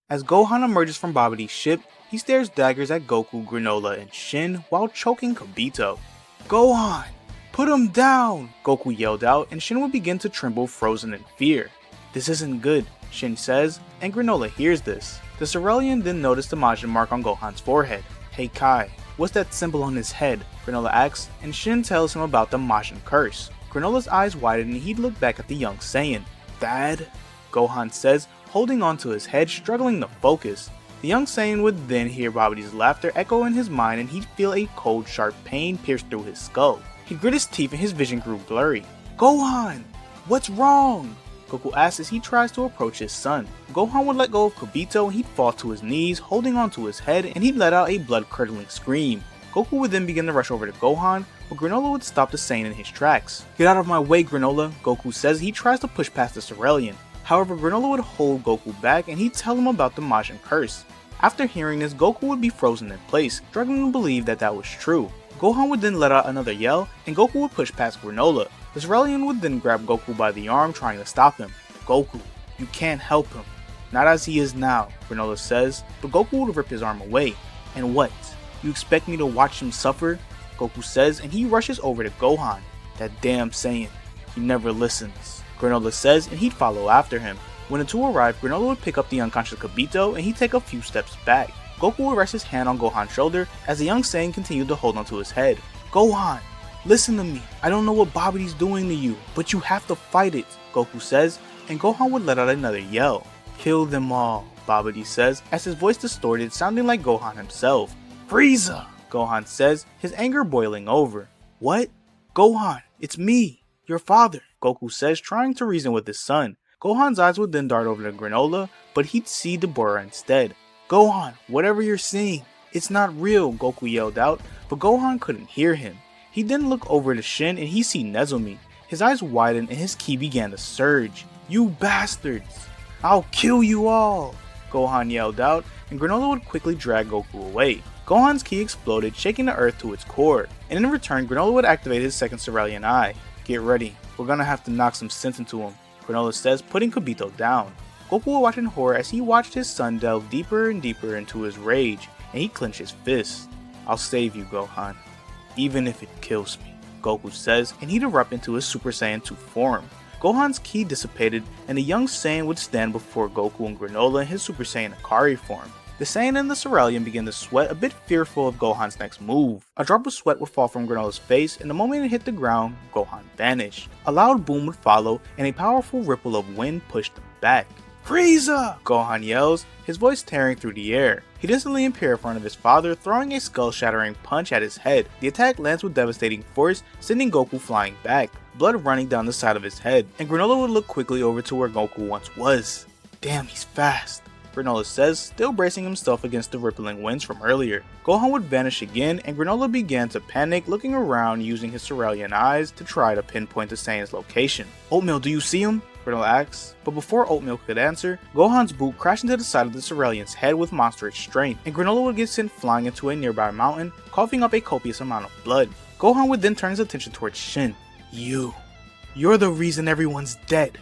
As Gohan emerges from Babidi's ship, he stares daggers at Goku, Granola, and Shin while choking Kibito. "Gohan! Put him down!" Goku yelled out, and Shin would begin to tremble, frozen in fear. "This isn't good," Shin says, and Granola hears this. The Cerealian then noticed the Majin mark on Gohan's forehead. "Hey Kai, what's that symbol on his head?" Granola asks, and Shin tells him about the Majin curse. Granola's eyes widen and he'd look back at the young Saiyan. "Dad?" Gohan says, holding onto his head, struggling to focus. The young Saiyan would then hear Babidi's laughter echo in his mind, and he'd feel a cold, sharp pain pierce through his skull. He grit his teeth and his vision grew blurry. "Gohan! What's wrong?" Goku asks as he tries to approach his son. Gohan would let go of Kibito and he'd fall to his knees, holding onto his head, and he'd let out a blood-curdling scream. Goku would then begin to rush over to Gohan, but Granola would stop the Saiyan in his tracks. "Get out of my way, Granola," Goku says as he tries to push past the Cerealian. However, Granola would hold Goku back and he'd tell him about the Majin curse. After hearing this, Goku would be frozen in place, struggling to believe that was true. Gohan would then let out another yell, and Goku would push past Granola. The Cerealian would then grab Goku by the arm, trying to stop him. "Goku, you can't help him. Not as he is now," Granola says, but Goku would rip his arm away. "And what? You expect me to watch him suffer?" Goku says, and he rushes over to Gohan. "That damn Saiyan, he never listens," Granola says, and he'd follow after him. When the two arrived, Granola would pick up the unconscious Kibito and he'd take a few steps back. Goku would rest his hand on Gohan's shoulder as the young Saiyan continued to hold onto his head. "Gohan, listen to me. I don't know what Babidi's doing to you, but you have to fight it," Goku says, and Gohan would let out another yell. "Kill them all," Babidi says, as his voice distorted, sounding like Gohan himself. "Frieza!" Gohan says, his anger boiling over. "What? Gohan, it's me, your father," Goku says, trying to reason with his son. Gohan's eyes would then dart over to Granola, but he'd see Deborah instead. "Gohan, whatever you're seeing, it's not real," Goku yelled out, but Gohan couldn't hear him. He'd then look over to Shin and he'd see Nezumi. His eyes widened and his ki began to surge. "You bastards! I'll kill you all!" Gohan yelled out, and Granola would quickly drag Goku away. Gohan's ki exploded, shaking the earth to its core, and in return Granola would activate his second Cerealian eye. "Get ready, we're gonna have to knock some sense into him," Granola says, putting Kibito down. Goku would watch in horror as he watched his son delve deeper and deeper into his rage, and he clenched his fists. "I'll save you, Gohan, even if it kills me," Goku says, and he'd erupt into his Super Saiyan 2 form. Gohan's ki dissipated, and the young Saiyan would stand before Goku and Granola in his Super Saiyan Akari form. The Saiyan and the Cerealian began to sweat, a bit fearful of Gohan's next move. A drop of sweat would fall from Granola's face, and the moment it hit the ground, Gohan vanished. A loud boom would follow, and a powerful ripple of wind pushed them back. "Frieza!" Gohan yells, his voice tearing through the air. He'd instantly appear in front of his father, throwing a skull-shattering punch at his head. The attack lands with devastating force, sending Goku flying back, blood running down the side of his head, and Granola would look quickly over to where Goku once was. "Damn, he's fast," Granola says, still bracing himself against the rippling winds from earlier. Gohan would vanish again, and Granola began to panic, looking around using his Cerealian eyes to try to pinpoint the Saiyan's location. "Oatmeal, do you see him?" Granola asks, but before Oatmeal could answer, Gohan's boot crashed into the side of the Cerealian's head with monstrous strength, and Granola would get sent flying into a nearby mountain, coughing up a copious amount of blood. Gohan would then turn his attention towards Shin. You're the reason everyone's dead.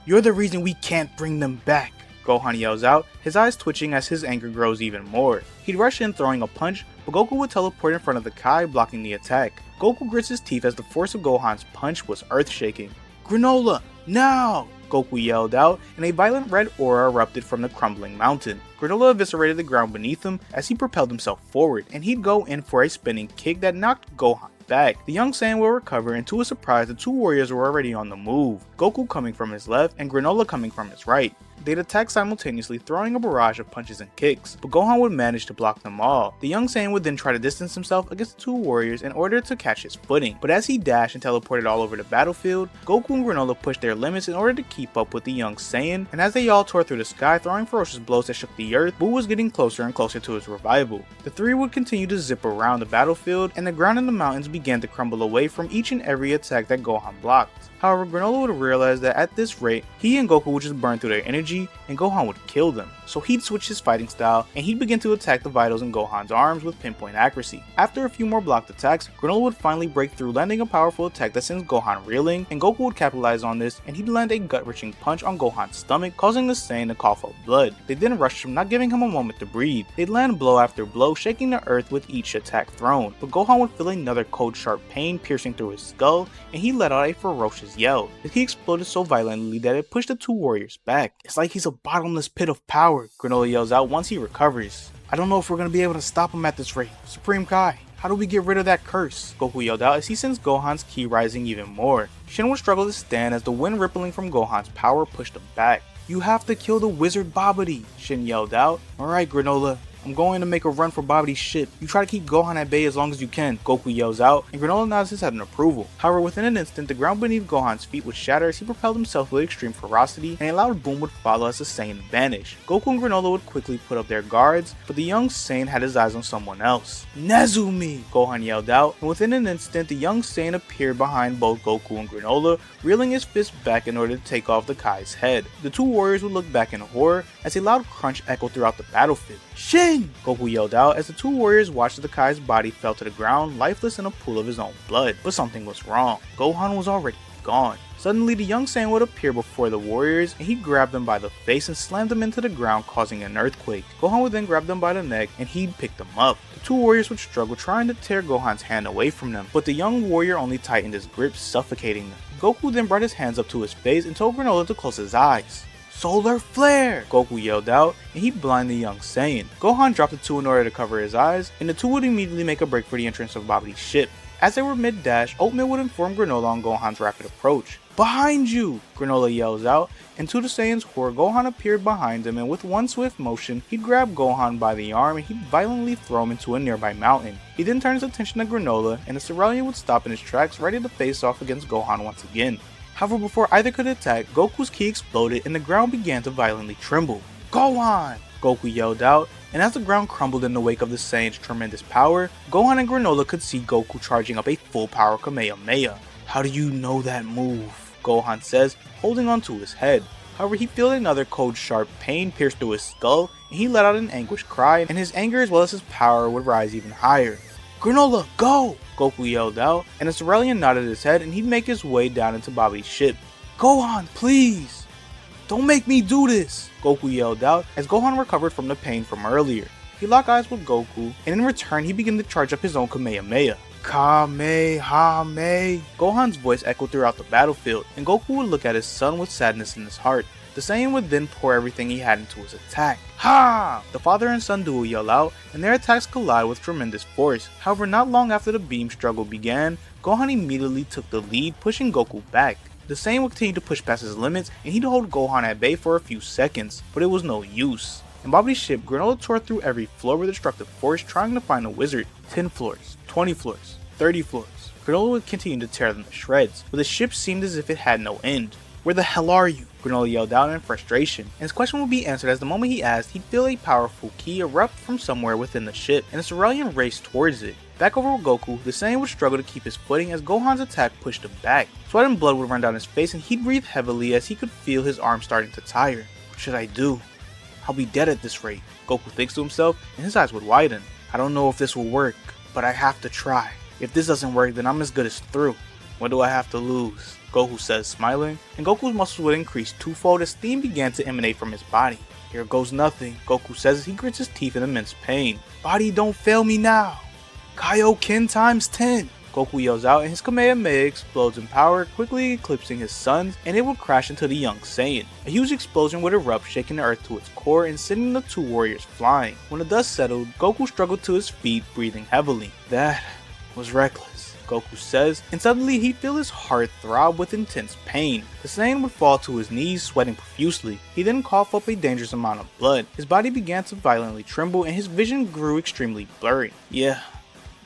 You're the reason we can't bring them back," Gohan yells out, his eyes twitching as his anger grows even more. He'd rush in throwing a punch, but Goku would teleport in front of the Kai, blocking the attack. Goku grits his teeth as the force of Gohan's punch was earth-shaking. "Granola, now!" Goku yelled out, and a violent red aura erupted from the crumbling mountain. Granola eviscerated the ground beneath him as he propelled himself forward, and he'd go in for a spinning kick that knocked Gohan back. The young Saiyan will recover, and to his surprise, the two warriors were already on the move, Goku coming from his left and Granola coming from his right. They'd attack simultaneously, throwing a barrage of punches and kicks, but Gohan would manage to block them all. The young Saiyan would then try to distance himself against the two warriors in order to catch his footing, but as he dashed and teleported all over the battlefield, Goku and Granola pushed their limits in order to keep up with the young Saiyan, and as they all tore through the sky, throwing ferocious blows that shook the earth, Buu was getting closer and closer to his revival. The three would continue to zip around the battlefield, and the ground in the mountains began to crumble away from each and every attack that Gohan blocked. However, Granola would realize that at this rate, he and Goku would just burn through their energy energy and Gohan would kill them. So he'd switch his fighting style and he'd begin to attack the vitals in Gohan's arms with pinpoint accuracy. After a few more blocked attacks, Granola would finally break through, landing a powerful attack that sends Gohan reeling, and Goku would capitalize on this and he'd land a gut-wrenching punch on Gohan's stomach, causing the Saiyan to cough up blood. They then rushed him, not giving him a moment to breathe. They'd land blow after blow, shaking the earth with each attack thrown, but Gohan would feel another cold sharp pain piercing through his skull and he let out a ferocious yell. His ki exploded so violently that it pushed the two warriors back. "It's like he's a bottomless pit of power," Granola yells out once he recovers. "I don't know if we're gonna be able to stop him at this rate. Supreme Kai, how do we get rid of that curse?" Goku yelled out as he sends Gohan's ki rising even more. Shin would struggle to stand as the wind rippling from Gohan's power pushed him back. "You have to kill the wizard Babidi," Shin yelled out. "Alright, Granola, I'm going to make a run for Babidi's ship. You try to keep Gohan at bay as long as you can," Goku yells out, and Granola nods his head in approval. However, within an instant, the ground beneath Gohan's feet would shatter as he propelled himself with extreme ferocity, and a loud boom would follow as the Saiyan vanished. Goku and Granola would quickly put up their guards, but the young Saiyan had his eyes on someone else. "Nezumi!" Gohan yelled out, and within an instant, the young Saiyan appeared behind both Goku and Granola, reeling his fist back in order to take off the Kai's head. The two warriors would look back in horror as a loud crunch echoed throughout the battlefield. "Shin!" Goku yelled out as the two warriors watched as the Kai's body fell to the ground, lifeless in a pool of his own blood. But something was wrong. Gohan was already gone. Suddenly, the young Saiyan would appear before the warriors, and he grabbed them by the face and slammed them into the ground, causing an earthquake. Gohan would then grab them by the neck, and he'd pick them up. The two warriors would struggle trying to tear Gohan's hand away from them, but the young warrior only tightened his grip, suffocating them. Goku then brought his hands up to his face and told Granola to close his eyes. "Solar Flare!" Goku yelled out, and he blinded the young Saiyan. Gohan dropped the two in order to cover his eyes, and the two would immediately make a break for the entrance of Babidi's ship. As they were mid-dash, Oatmeal would inform Granola on Gohan's rapid approach. "Behind you!" Granola yells out, and to the Saiyan's horror, Gohan appeared behind him, and with one swift motion, he'd grab Gohan by the arm and he'd violently throw him into a nearby mountain. He then turned his attention to Granola, and the Cerealian would stop in his tracks, ready to face off against Gohan once again. However, before either could attack, Goku's ki exploded and the ground began to violently tremble. "Gohan!" Goku yelled out, and as the ground crumbled in the wake of the Saiyan's tremendous power, Gohan and Granola could see Goku charging up a full power Kamehameha. "How do you know that move?" Gohan says, holding onto his head. However, he felt another cold sharp pain pierce through his skull, and he let out an anguished cry, and his anger as well as his power would rise even higher. "Granola, go!" Goku yelled out, and the Cerealian nodded his head and he'd make his way down into Babidi's ship. "Gohan, please! Don't make me do this!" Goku yelled out as Gohan recovered from the pain from earlier. He locked eyes with Goku, and in return he began to charge up his own Kamehameha. "Kamehameha!" Gohan's voice echoed throughout the battlefield, and Goku would look at his son with sadness in his heart. The Saiyan would then pour everything he had into his attack. "Ha!" The father and son duo yell out, and their attacks collide with tremendous force. However, not long after the beam struggle began, Gohan immediately took the lead, pushing Goku back. The Saiyan would continue to push past his limits, and he'd hold Gohan at bay for a few seconds, but it was no use. In Babidi's ship, Granola tore through every floor with destructive force, trying to find a wizard. 10 floors, 20 floors, 30 floors. Granola would continue to tear them to shreds, but the ship seemed as if it had no end. "Where the hell are you?" Granola yelled out in frustration, and his question would be answered as the moment he asked, he'd feel a powerful ki erupt from somewhere within the ship, and the Cerealian raced towards it. Back over with Goku, the Saiyan would struggle to keep his footing as Gohan's attack pushed him back. Sweat and blood would run down his face, and he'd breathe heavily as he could feel his arms starting to tire. "What should I do? I'll be dead at this rate," Goku thinks to himself, and his eyes would widen. "I don't know if this will work, but I have to try. If this doesn't work, then I'm as good as through. What do I have to lose?" Goku says, smiling, and Goku's muscles would increase twofold as steam began to emanate from his body. "Here goes nothing," Goku says as he grits his teeth in immense pain. "Body, don't fail me now. Kaioken times 10. Goku yells out and his Kamehameha explodes in power, quickly eclipsing his son's, and it will crash into the young Saiyan. A huge explosion would erupt, shaking the earth to its core and sending the two warriors flying. When the dust settled, Goku struggled to his feet, breathing heavily. "That was reckless," Goku says, and suddenly he'd feel his heart throb with intense pain. The Saiyan would fall to his knees, sweating profusely. He then coughed up a dangerous amount of blood. His body began to violently tremble and his vision grew extremely blurry. "Yeah,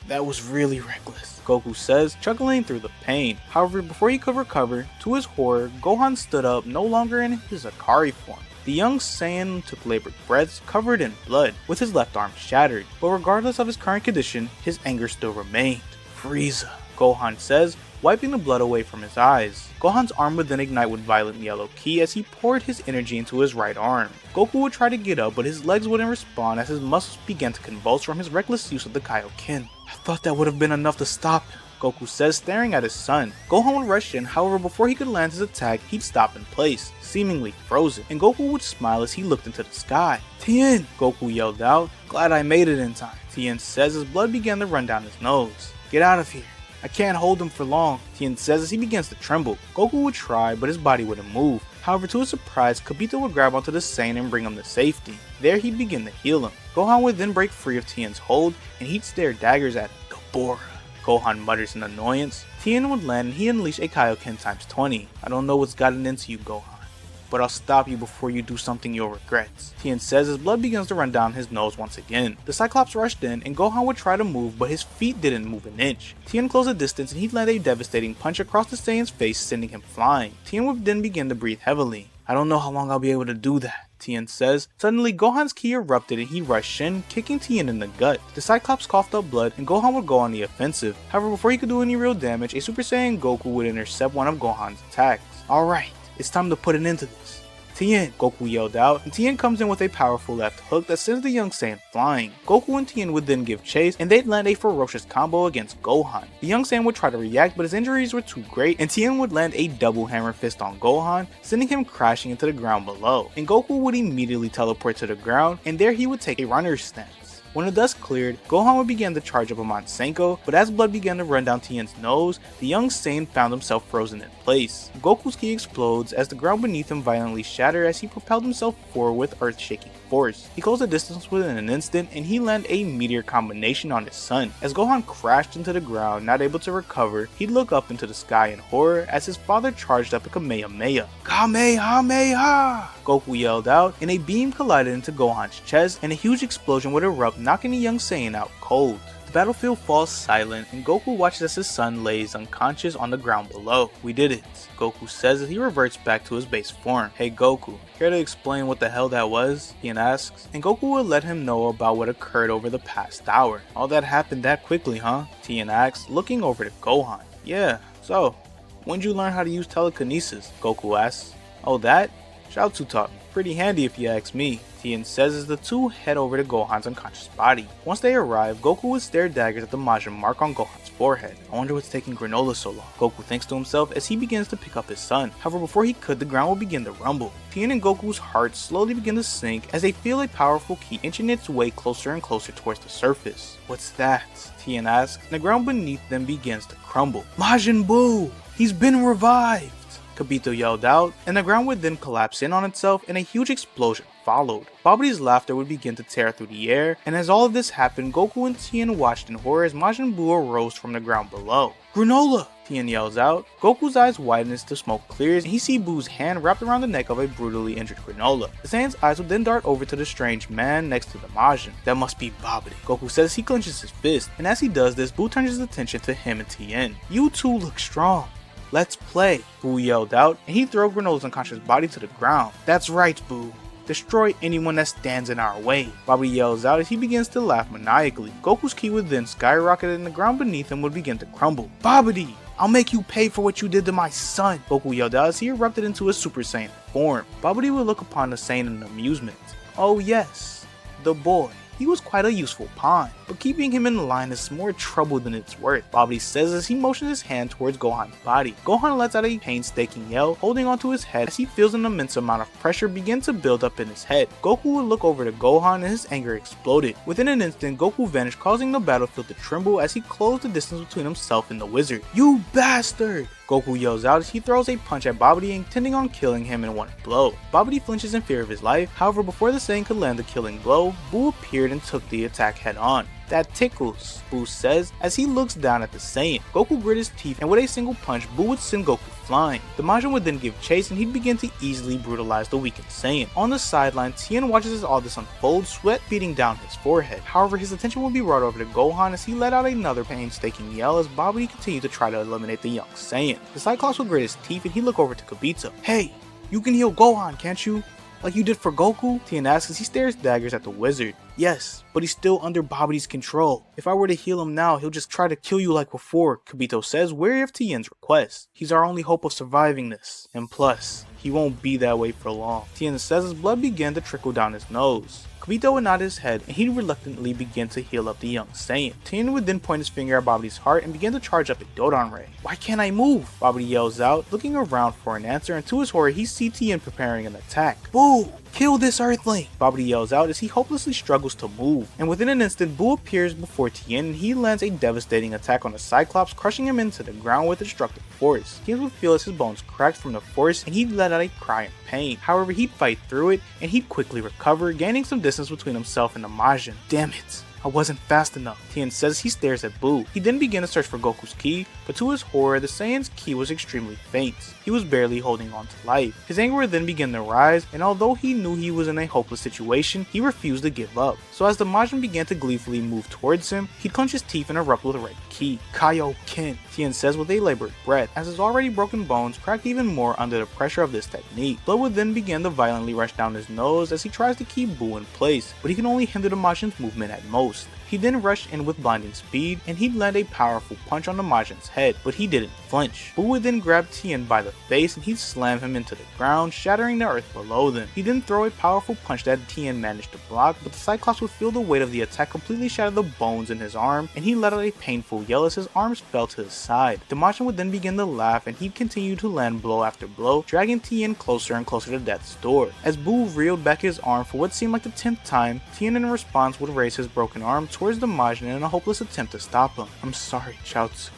that was really reckless," Goku says, chuckling through the pain. However, before he could recover, to his horror, Gohan stood up, no longer in his Akari form. The young Saiyan took labored breaths, covered in blood, with his left arm shattered, but regardless of his current condition, his anger still remained. "Frieza," Gohan says, wiping the blood away from his eyes. Gohan's arm would then ignite with violent yellow ki as he poured his energy into his right arm. Goku would try to get up, but his legs wouldn't respond as his muscles began to convulse from his reckless use of the Kaioken. I thought that would have been enough to stop him, Goku says, staring at his son. Gohan would rush in, however before he could land his attack, he'd stop in place, seemingly frozen, and Goku would smile as he looked into the sky. "Tien!" Goku yelled out. "Glad I made it in time," Tien says as blood began to run down his nose. "Get out of here. I can't hold him for long," Tien says as he begins to tremble. Goku would try, but his body wouldn't move. However, to his surprise, Kibito would grab onto the Saiyan and bring him to safety. There he'd begin to heal him. Gohan would then break free of Tien's hold, and he'd stare daggers at him. "Gabora." Gohan mutters in annoyance. Tien would land and he unleashed a Kaioken times 20. "I don't know what's gotten into you, Gohan, but I'll stop you before you do something you'll regret," Tien says as blood begins to run down his nose once again. The Cyclops rushed in and Gohan would try to move, but his feet didn't move an inch. Tien closed the distance and he'd land a devastating punch across the Saiyan's face, sending him flying. Tien would then begin to breathe heavily. "I don't know how long I'll be able to do that," Tien says. Suddenly, Gohan's ki erupted and he rushed in, kicking Tien in the gut. The Cyclops coughed up blood and Gohan would go on the offensive. However, before he could do any real damage, a Super Saiyan Goku would intercept one of Gohan's attacks. "Alright, it's time to put an end to this. Tien!" Goku yelled out, and Tien comes in with a powerful left hook that sends the young Saiyan flying. Goku and Tien would then give chase, and they'd land a ferocious combo against Gohan. The young Saiyan would try to react, but his injuries were too great, and Tien would land a double hammer fist on Gohan, sending him crashing into the ground below. And Goku would immediately teleport to the ground, and there he would take a runner's stance. When the dust cleared, Gohan would begin to charge up on Senko, but as blood began to run down Tien's nose, the young Saiyan found himself frozen in place. Goku's ki explodes as the ground beneath him violently shattered as he propelled himself forward with earth-shaking force. He closed the distance within an instant and he landed a meteor combination on his son. As Gohan crashed into the ground, not able to recover, he'd look up into the sky in horror as his father charged up a Kamehameha. "Kamehameha!" Goku yelled out, and a beam collided into Gohan's chest and a huge explosion would erupt, knocking the young Saiyan out cold. The battlefield falls silent and Goku watches as his son lays unconscious on the ground below. "We did it," Goku says as he reverts back to his base form. "Hey Goku, care to explain what the hell that was?" Tien asks, and Goku will let him know about what occurred over the past hour. "All that happened that quickly, huh?" Tien asks, looking over to Gohan. "Yeah, so, when'd you learn how to use telekinesis?" Goku asks. "Oh that? Shoutsu taught me. Pretty handy if you ask me," Tien says as the two head over to Gohan's unconscious body. Once they arrive, Goku would stare daggers at the Majin mark on Gohan's forehead. "I wonder what's taking Granola so long," Goku thinks to himself as he begins to pick up his son. However, before he could, the ground will begin to rumble. Tien and Goku's hearts slowly begin to sink as they feel a powerful ki inching its way closer and closer towards the surface. "What's that?" Tien asks, and the ground beneath them begins to crumble. "Majin Buu! He's been revived!" Kibito yelled out, and the ground would then collapse in on itself and a huge explosion followed. Babidi's laughter would begin to tear through the air, and as all of this happened, Goku and Tien watched in horror as Majin Buu arose from the ground below. "Granola!" Tien yells out. Goku's eyes widen as the smoke clears, and he sees Buu's hand wrapped around the neck of a brutally injured Granola. The Saiyan's eyes would then dart over to the strange man next to the Majin. "That must be Babidi," Goku says as he clenches his fist, and as he does this, Buu turns his attention to him and Tien. "You two look strong. Let's play," Buu yelled out, and he threw Granola's unconscious body to the ground. "That's right, Buu. Destroy anyone that stands in our way," Babidi yells out as he begins to laugh maniacally. Goku's ki would then skyrocket and the ground beneath him would begin to crumble. "Babidi, I'll make you pay for what you did to my son," Goku yelled out as he erupted into his Super Saiyan form. Babidi would look upon the Saiyan in amusement. "Oh yes, the boy. He was quite a useful pawn, but keeping him in line is more trouble than it's worth," Babidi says as he motions his hand towards Gohan's body. Gohan lets out a painstaking yell, holding onto his head as he feels an immense amount of pressure begin to build up in his head. Goku would look over to Gohan and his anger exploded. Within an instant, Goku vanished, causing the battlefield to tremble as he closed the distance between himself and the wizard. "You bastard!" Goku yells out as he throws a punch at Babidi, intending on killing him in one blow. Babidi flinches in fear of his life, however before the Saiyan could land the killing blow, Buu appeared and took the attack head on. "That tickles," Buu says as he looks down at the Saiyan. Goku grit his teeth and with a single punch, Buu would send Goku flying. The Majin would then give chase and he'd begin to easily brutalize the weakened Saiyan. On the sideline, Tien watches as all this unfolds, sweat beating down his forehead. However, his attention would be brought over to Gohan as he let out another painstaking yell as Babidi continued to try to eliminate the young Saiyan. The Cyclops would grit his teeth and he'd look over to Kibito. "Hey, you can heal Gohan, can't you?" Like you did for Goku? Tien asks as he stares daggers at the wizard. Yes, but he's still under Babidi's control. If I were to heal him now, he'll just try to kill you like before, Kibito says, wary of Tien's request. He's our only hope of surviving this. And plus, he won't be that way for long. Tien says as blood began to trickle down his nose. Kibito would nod his head and he'd reluctantly begin to heal up the young Saiyan. Tien would then point his finger at Babidi's heart and begin to charge up a Dodon Ray. Why can't I move? Babidi yells out, looking around for an answer, and to his horror he sees Tien preparing an attack. Buu! Kill this Earthling! Babidi yells out as he hopelessly struggles to move, and within an instant Buu appears before Tien and he lands a devastating attack on the Cyclops, crushing him into the ground with destructive force. Tien would feel as his bones cracked from the force and he'd let out a cry in pain. However, he'd fight through it and he'd quickly recover, gaining some distance between himself and the Majin. Damn it! I wasn't fast enough, Tien says. He stares at Buu. He then began to search for Goku's ki, but to his horror, the Saiyan's ki was extremely faint. He was barely holding on to life. His anger would then begin to rise, and although he knew he was in a hopeless situation, he refused to give up. So as the Majin began to gleefully move towards him, he'd clench his teeth and erupt with red ki. Kaioken, Tien says with a labored breath, as his already broken bones cracked even more under the pressure of this technique. Blood would then begin to violently rush down his nose as he tries to keep Buu in place, but he can only hinder the Majin's movement at most. He then rushed in with blinding speed, and he'd land a powerful punch on the Majin's head, but he didn't flinch. Buu would then grab Tien by the face and he'd slam him into the ground, shattering the earth below them. He'd then throw a powerful punch that Tien managed to block, but the Cyclops would feel the weight of the attack completely shatter the bones in his arm, and he let out a painful yell as his arms fell to his side. The Majin would then begin to laugh, and he'd continue to land blow after blow, dragging Tien closer and closer to death's door. As Buu reeled back his arm for what seemed like the 10th time, Tien in response would raise his broken arm towards the Majin in a hopeless attempt to stop him. I'm sorry, Chaozu.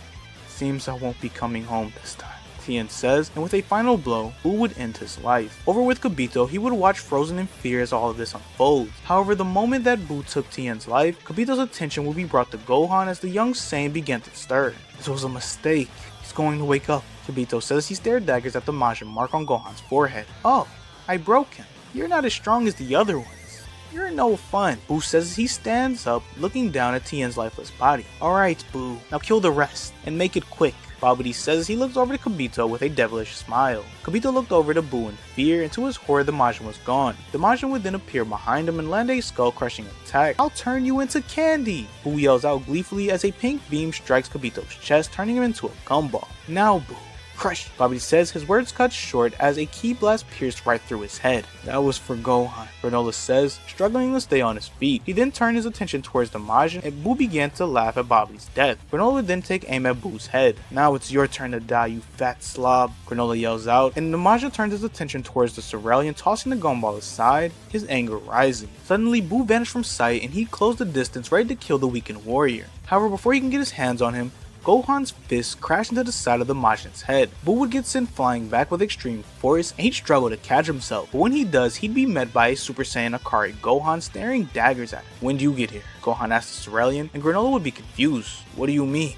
Seems I won't be coming home this time, Tien says, and with a final blow, Buu would end his life. Over with Kibito, he would watch frozen in fear as all of this unfolds. However, the moment that Buu took Tien's life, Kibito's attention would be brought to Gohan as the young Saiyan began to stir. This was a mistake. He's going to wake up, Kibito says. He stared daggers at the Majin mark on Gohan's forehead. Oh, I broke him. You're not as strong as the other ones. You're no fun, Buu says as he stands up, looking down at Tien's lifeless body. Alright, Buu, now kill the rest, and make it quick, Babidi says as he looks over to Kibito with a devilish smile. Kibito looked over to Buu in fear, and to his horror the Majin was gone. The Majin would then appear behind him and land a skull-crushing attack. I'll turn you into candy! Buu yells out gleefully as a pink beam strikes Kibito's chest, turning him into a gumball. Now, Buu. Crush, Babidi says, his words cut short as a ki blast pierced right through his head. That was for Gohan, Granola says, struggling to stay on his feet. He then turned his attention towards the Majin, and Buu began to laugh at Babidi's death. Granola would then take aim at Buu's head. Now it's your turn to die, you fat slob, Granola yells out, and the Majin turns his attention towards the Cerealian, tossing the gumball aside, his anger rising. Suddenly, Buu vanished from sight, and he closed the distance, ready to kill the weakened warrior. However, before he can get his hands on him, Gohan's fist crashed into the side of the Majin's head. Buu would get sent flying back with extreme force, and he'd struggle to catch himself, but when he does, he'd be met by a Super Saiyan Akari Gohan staring daggers at him. When'd you get here? Gohan asked the Cerealian, and Granola would be confused. What do you mean?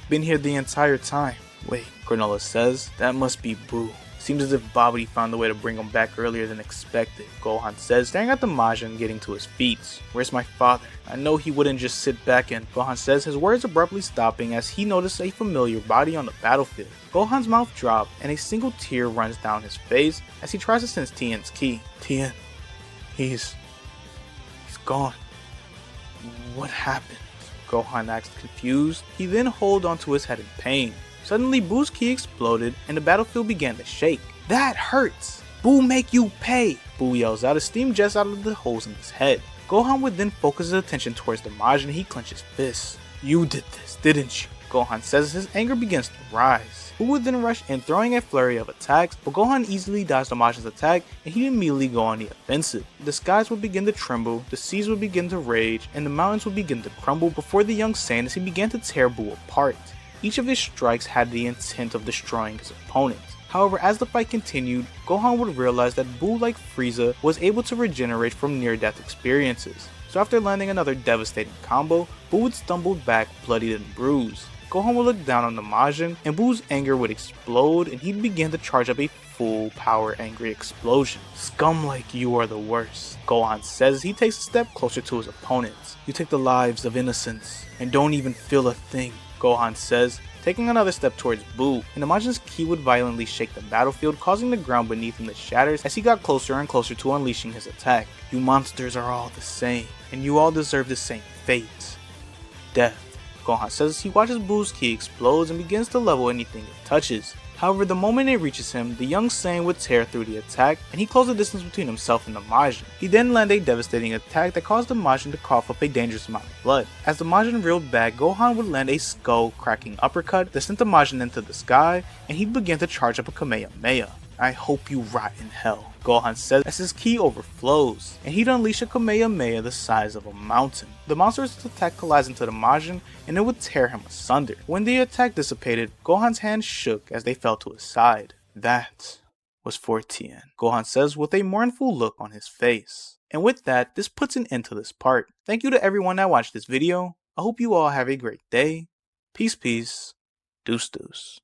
Been here the entire time. Wait, Granola says, that must be Buu. Seems as if Babidi found a way to bring him back earlier than expected, Gohan says, staring at the Majin getting to his feet. Where's my father? I know he wouldn't just sit back and, Gohan says, his words abruptly stopping as he noticed a familiar body on the battlefield. Gohan's mouth dropped and a single tear runs down his face as he tries to sense Tien's ki. Tien, he's gone. What happened? Gohan asked confused. He then held onto his head in pain. Suddenly, Buu's ki exploded, and the battlefield began to shake. That hurts! Buu make you pay! Buu yells out as steam jets out of the holes in his head. Gohan would then focus his attention towards the Majin and he clenches fists. You did this, didn't you? Gohan says as his anger begins to rise. Buu would then rush in, throwing a flurry of attacks, but Gohan easily dodged the Majin's attack and he'd immediately go on the offensive. The skies would begin to tremble, the seas would begin to rage, and the mountains would begin to crumble before the young Saiyan as he began to tear Buu apart. Each of his strikes had the intent of destroying his opponent. However, as the fight continued, Gohan would realize that Buu, like Frieza, was able to regenerate from near-death experiences. So after landing another devastating combo, Buu would stumble back, bloodied and bruised. Gohan would look down on the Majin, and Buu's anger would explode, and he'd begin to charge up a full power angry explosion. Scum like you are the worst, Gohan says as he takes a step closer to his opponents. You take the lives of innocents, and don't even feel a thing, Gohan says, taking another step towards Buu, and the Majin's ki would violently shake the battlefield, causing the ground beneath him to shatter as he got closer and closer to unleashing his attack. You monsters are all the same, and you all deserve the same fate. Death, Gohan says as he watches Buu's ki explodes and begins to level anything it touches. However, the moment it reaches him, the young Saiyan would tear through the attack, and he closed the distance between himself and the Majin. He then landed a devastating attack that caused the Majin to cough up a dangerous amount of blood. As the Majin reeled back, Gohan would land a skull-cracking uppercut that sent the Majin into the sky, and he began to charge up a Kamehameha. I hope you rot in hell, Gohan says as his ki overflows, and he'd unleash a Kamehameha the size of a mountain. The monster's attack collides into the Majin, and it would tear him asunder. When the attack dissipated, Gohan's hands shook as they fell to his side. That was for Tien, Gohan says with a mournful look on his face. And with that, this puts an end to this part. Thank you to everyone that watched this video. I hope you all have a great day. Peace, peace. Deuce, deuce.